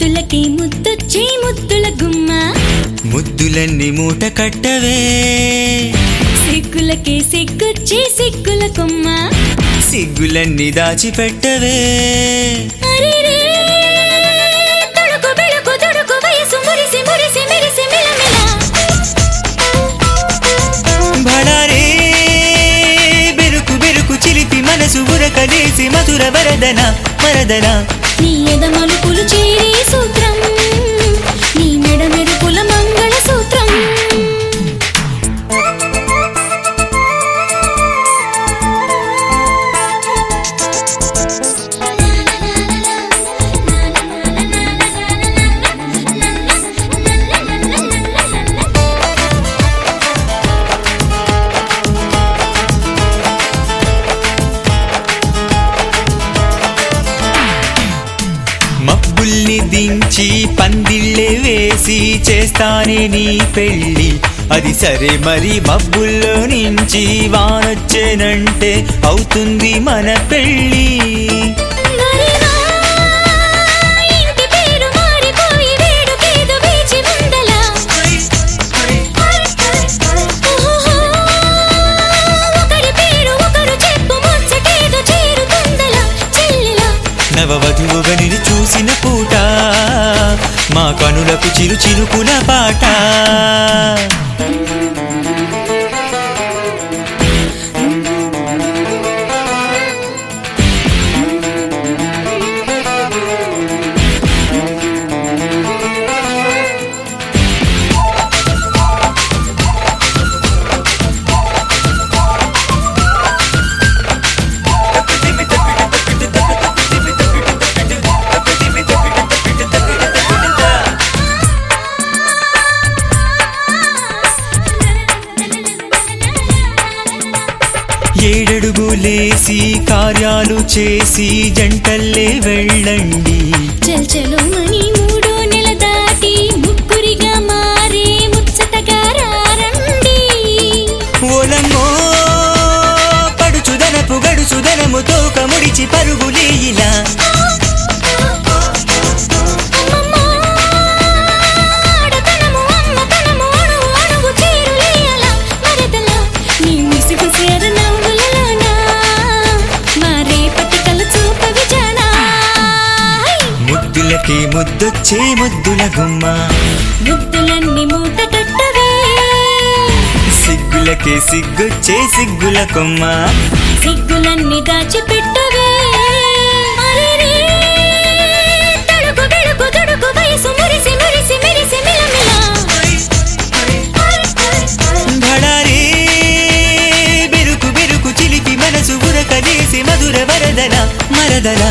ముద్దులకి ముద్దొచ్చే ముద్దుల గుమ్మ ముద్దులన్నీ మూట కట్టవే సిగ్గులకి సిగ్గొచ్చే సిగ్గుల కొమ్మ సిగ్గులన్నీ దాచిపెట్టవే అరెరే తొడుకు బెళకు తొడుకు వయసు మురిసి మురిసి మెరిసి మిలమిల బడారే బెరుకు బెరుకు చిలిపి మనసు ఉరకలేసి మధుర వరదన వరదన నీ ఎద మలుపులు చేరే సూత్రం నీ మెడ మెరుపుల మంగళ సూత్రం మబ్బుల్ని దించి పందిళ్ళే వేసి చేస్తానే నీ పెళ్ళి అది సరే మరి మబ్బుల్లో నుంచి వానొచ్చేనంటే అవుతుంది మన పెళ్ళి మరివా ఇంటి పేరు మారిపోయి వేడుకేదో వేచి ఉందలా ఓహో ఒకరి పేరు ఒకరు చెప్పు ముచ్చటేదో చేరుతుందలా చెల్లెలా నవవధువుగా నిన్ను చూసిన పూట మా కనులకు చిరు చిరుకుల పాట ఏడడుగులేసి కార్యాలు చేసి జంటల్లే వెళ్ళండి చల్చలో మని మూడో నెల దాటి ముగ్గురిగా మారే ముచ్చటగా రండి ఓలమ్మో పడుచుదనపు గడుచుదనము తోక ముడిచి పరుగులేయిలా ఆడతనము అమ్మతనము అణువు అణువు చేరులేయలా మరదలా నీ ముసిగు సేర నవ్వులలోనా మా రేపటి కల చూపవి జానా ముద్దులకి ముద్దొచ్చే ముద్దుల గుమ్మ ముద్దులన్నీ మూట కట్టవే సిగ్గులకి సిగ్గొచ్చే సిగ్గుల కొమ్మ సిగ్గులన్నీ దాచిపెట్టవే అరెరే తడుకు బెళకు తడుకు వయసు మురిసి మురిసి మెరిసి మిలమిల బడారే బెరుకు బెరుకు చిలిపి మనసు ఉరకలేసి మధుర వరదన మరదల